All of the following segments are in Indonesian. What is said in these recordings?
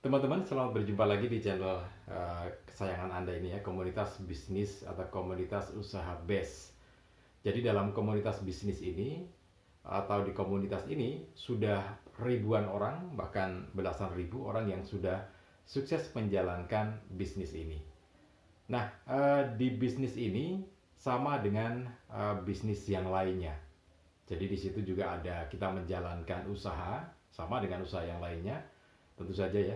Teman-teman, selamat berjumpa lagi di channel kesayangan Anda ini ya, komunitas bisnis atau komunitas usaha BES. Jadi dalam komunitas bisnis ini atau di komunitas ini sudah ribuan orang, bahkan belasan ribu orang yang sudah sukses menjalankan bisnis ini. Nah, di bisnis ini sama dengan bisnis yang lainnya. Jadi di situ juga ada kita menjalankan usaha sama dengan usaha yang lainnya. Tentu saja ya,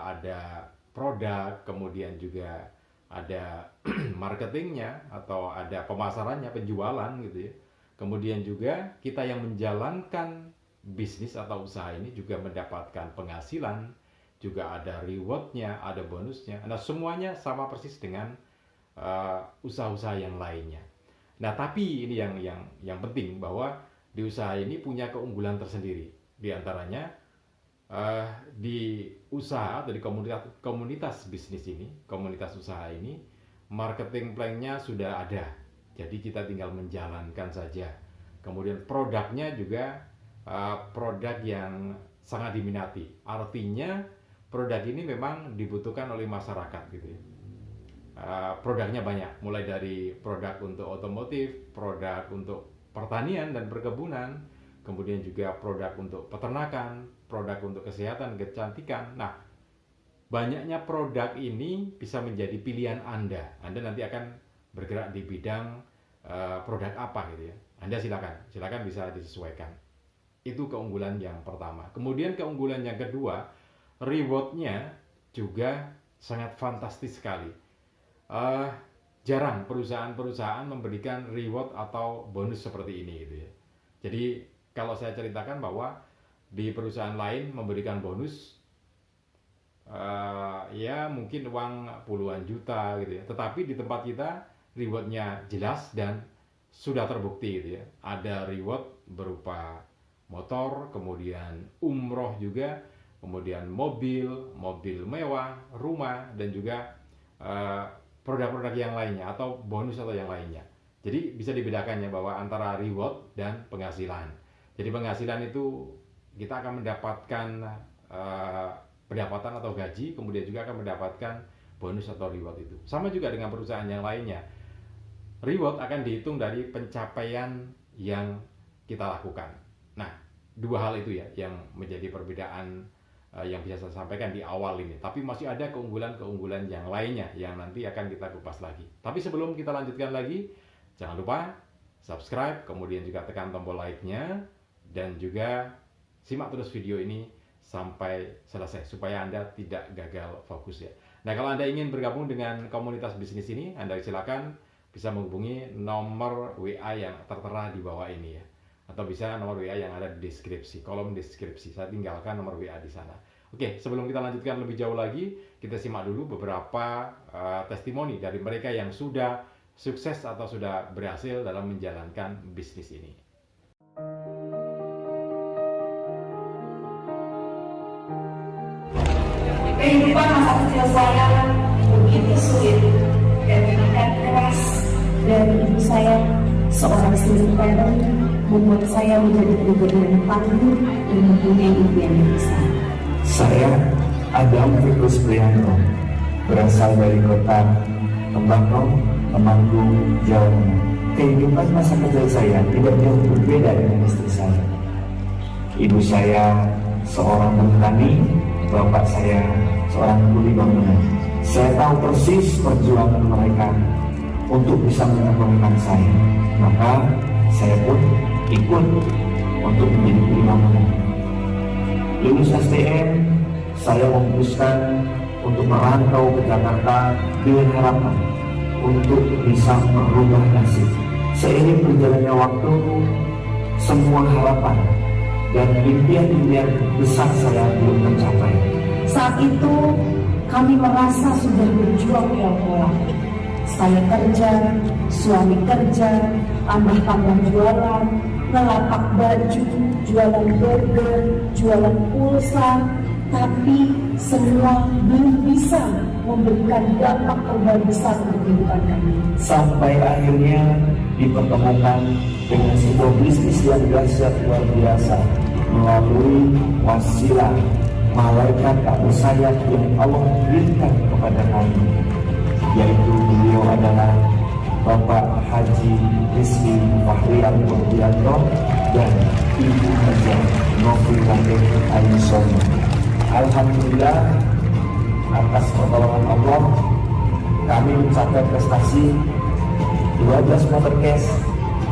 ada produk, kemudian juga ada marketingnya atau ada pemasarannya, penjualan gitu ya. Kemudian juga kita yang menjalankan bisnis atau usaha ini juga mendapatkan penghasilan, juga ada rewardnya, ada bonusnya. Nah, semuanya sama persis dengan usaha-usaha yang lainnya. Nah, tapi ini yang penting bahwa di usaha ini punya keunggulan tersendiri. Di antaranya di usaha atau di komunitas bisnis ini, komunitas usaha ini, marketing plan-nya sudah ada. Jadi kita tinggal menjalankan saja. Kemudian produknya juga produk yang sangat diminati. Artinya produk ini memang dibutuhkan oleh masyarakat gitu ya. Produknya banyak, mulai dari produk untuk otomotif, produk untuk pertanian dan perkebunan, kemudian juga produk untuk peternakan, produk untuk kesehatan, kecantikan. Nah, banyaknya produk ini bisa menjadi pilihan Anda. Anda nanti akan bergerak di bidang produk apa gitu ya. Anda silakan bisa disesuaikan. Itu keunggulan yang pertama. Kemudian keunggulan yang kedua, rewardnya juga sangat fantastis sekali. Jarang perusahaan-perusahaan memberikan reward atau bonus seperti ini gitu ya. Jadi kalau saya ceritakan bahwa di perusahaan lain memberikan bonus ya mungkin uang puluhan juta gitu ya. Tetapi di tempat kita rewardnya jelas dan sudah terbukti gitu ya. Ada reward berupa motor, kemudian umroh juga, kemudian mobil mewah, rumah, dan juga produk-produk yang lainnya atau bonus atau yang lainnya. Jadi bisa dibedakannya bahwa antara reward dan penghasilan. Jadi penghasilan itu kita akan mendapatkan pendapatan atau gaji, kemudian juga akan mendapatkan bonus atau reward itu. Sama juga dengan perusahaan yang lainnya. Reward akan dihitung dari pencapaian yang kita lakukan. Nah, dua hal itu ya yang menjadi perbedaan yang bisa saya sampaikan di awal ini. Tapi masih ada keunggulan-keunggulan yang lainnya yang nanti akan kita kupas lagi. Tapi sebelum kita lanjutkan lagi, jangan lupa subscribe, kemudian juga tekan tombol like-nya, dan juga simak terus video ini sampai selesai supaya Anda tidak gagal fokus ya. Nah, kalau Anda ingin bergabung dengan komunitas bisnis ini, Anda silakan bisa menghubungi nomor WA yang tertera di bawah ini ya. Atau bisa nomor WA yang ada di deskripsi, kolom deskripsi. Saya tinggalkan nomor WA di sana. Oke, sebelum kita lanjutkan lebih jauh lagi, kita simak dulu beberapa testimoni dari mereka yang sudah sukses atau sudah berhasil dalam menjalankan bisnis ini. Kehidupan masa kecil saya begitu sulit dan menekan keras dari ibu saya, seorang single parent, membuat saya menjadi pribadi yang tangguh dan mempunyai impian yang besar. Saya Adam Fikus Priyanto, berasal dari kota Tembagapura, Temanggung, Jawa Tengah. Kehidupan masa kecil saya tidak jauh berbeda dengan istri saya. Ibu saya seorang petani, bapak saya seorang kuli bangunan. Saya tahu persis perjuangan mereka untuk bisa menyembuhkan saya. Maka saya pun ikut untuk menjadi kuli bangunan. Lulus STM, saya memutuskan untuk merantau ke Jakarta dengan harapan untuk bisa merubah nasib. Seiring berjalannya waktu, semua harapan dan impian-impian besar saya belum tercapai. Saat itu kami merasa sudah berjuang pola-pola. Saya kerja, suami kerja, tambah-tambah jualan, ngelapak baju, jualan burger, jualan pulsa, tapi semua belum bisa memberikan dampak perubahan besar untuk kehidupan kami. Sampai akhirnya dipertemukan dengan sebuah bisnis yang dahsyat luar biasa melalui wasilah malaikat tak bersayap yang Allah berikan kepada kami, yaitu beliau adalah Bapak Haji Rizky Fahrian Purbianto dan Ibu Haja Novi Raden Ayusono. Alhamdulillah, atas pertolongan Allah kami mencapai prestasi 12 motor cash,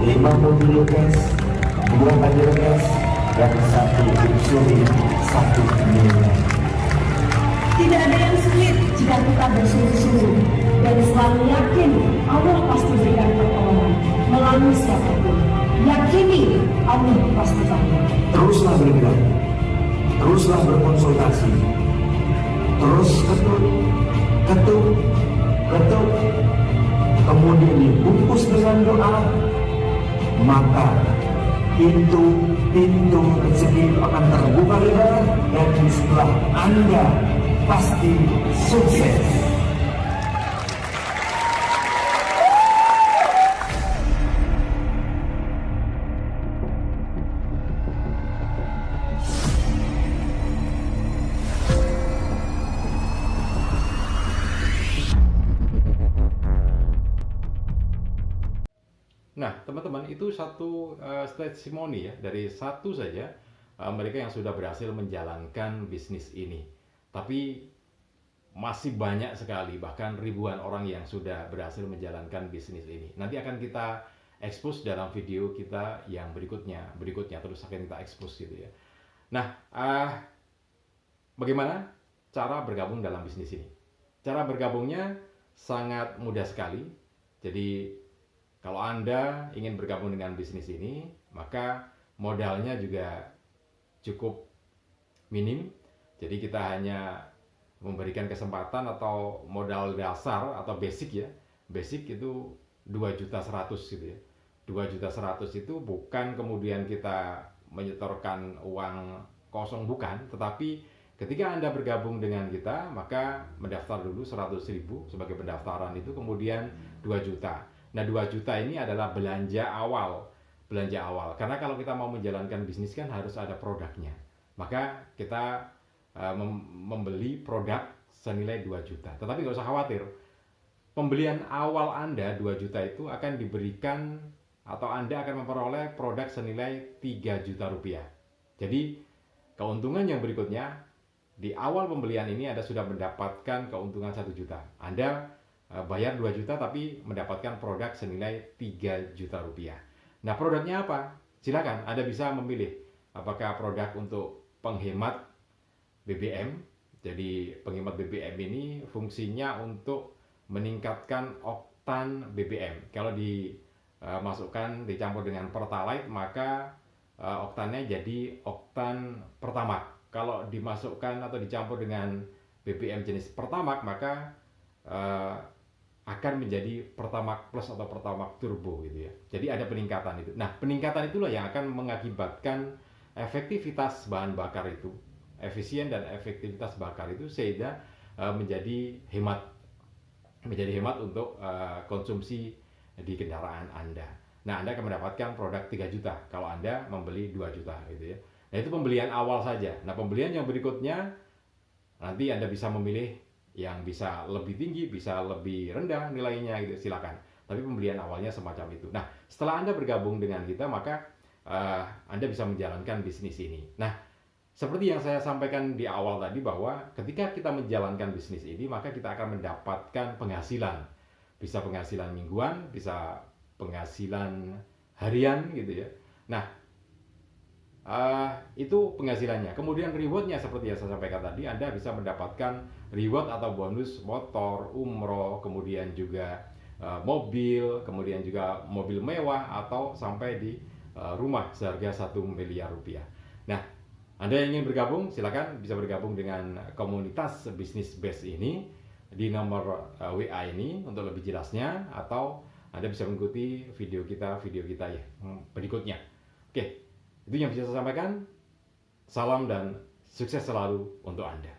5 mobil cash, 2 banjir cash, dan 1 insuri 1 miliar. Tidak ada yang sulit jika kita bersungguh-sungguh dan selalu yakin Allah pasti berikan pertolongan melalui siapapun. Yakini Allah pasti bantu. Teruslah bergerak, teruslah berkonsultasi, terus ketuk, kemudian dibungkus dengan doa, maka pintu rezeki akan terbuka lebar dan di sebelah Anda pasti sukses. Nah, teman-teman, itu satu testimoni ya dari satu saja mereka yang sudah berhasil menjalankan bisnis ini. Tapi masih banyak sekali, bahkan ribuan orang yang sudah berhasil menjalankan bisnis ini. Nanti akan kita expose dalam video kita yang berikutnya terus akan kita expose gitu ya. Nah, bagaimana cara bergabung dalam bisnis ini? Cara bergabungnya sangat mudah sekali. Jadi kalau Anda ingin bergabung dengan bisnis ini, maka modalnya juga cukup minim. Jadi kita hanya memberikan kesempatan atau modal dasar atau basic ya. Basic itu 2.100.000 gitu ya. 2.100.000 itu bukan kemudian kita menyetorkan uang kosong, bukan, tetapi ketika Anda bergabung dengan kita, maka mendaftar dulu 100.000 sebagai pendaftaran itu, kemudian 2 juta. Nah, 2 juta ini adalah belanja awal. Karena kalau kita mau menjalankan bisnis kan harus ada produknya. Maka kita membeli produk senilai 2 juta. Tetapi nggak usah khawatir. Pembelian awal Anda 2 juta itu akan diberikan atau Anda akan memperoleh produk senilai 3 juta rupiah. Jadi keuntungan yang berikutnya, di awal pembelian ini Anda sudah mendapatkan keuntungan 1 juta. Anda bayar 2 juta tapi mendapatkan produk senilai 3 juta rupiah. Nah, produknya apa? Silakan Anda bisa memilih apakah produk untuk penghemat BBM. Jadi penghemat BBM ini fungsinya untuk meningkatkan oktan BBM. Kalau dimasukkan dicampur dengan Pertalite, maka oktannya jadi oktan Pertamax. Kalau dimasukkan atau dicampur dengan BBM jenis Pertamax, maka akan menjadi Pertamax Plus atau Pertamax Turbo gitu ya. Jadi ada peningkatan itu. Nah, peningkatan itulah yang akan mengakibatkan efektivitas bahan bakar itu, efisien dan efektivitas bakar itu sehingga menjadi hemat untuk konsumsi di kendaraan Anda. Nah, Anda akan mendapatkan produk 3 juta kalau Anda membeli 2 juta gitu ya. Nah, itu pembelian awal saja. Nah, pembelian yang berikutnya nanti Anda bisa memilih yang bisa lebih tinggi, bisa lebih rendah nilainya gitu, silakan. Tapi pembelian awalnya semacam itu. Nah, setelah Anda bergabung dengan kita, maka Anda bisa menjalankan bisnis ini. Nah, seperti yang saya sampaikan di awal tadi, bahwa ketika kita menjalankan bisnis ini, maka kita akan mendapatkan penghasilan. Bisa penghasilan mingguan, bisa penghasilan harian gitu ya. Nah, itu penghasilannya. Kemudian rewardnya seperti yang saya sampaikan tadi, Anda bisa mendapatkan reward atau bonus motor, umroh, kemudian juga mobil, kemudian juga mobil mewah, atau sampai di rumah seharga 1 miliar rupiah. Nah, Anda yang ingin bergabung, silakan bisa bergabung dengan komunitas bisnis base ini di nomor WA ini untuk lebih jelasnya, atau Anda bisa mengikuti video kita ya berikutnya. Oke, itu yang bisa saya sampaikan. Salam dan sukses selalu untuk Anda.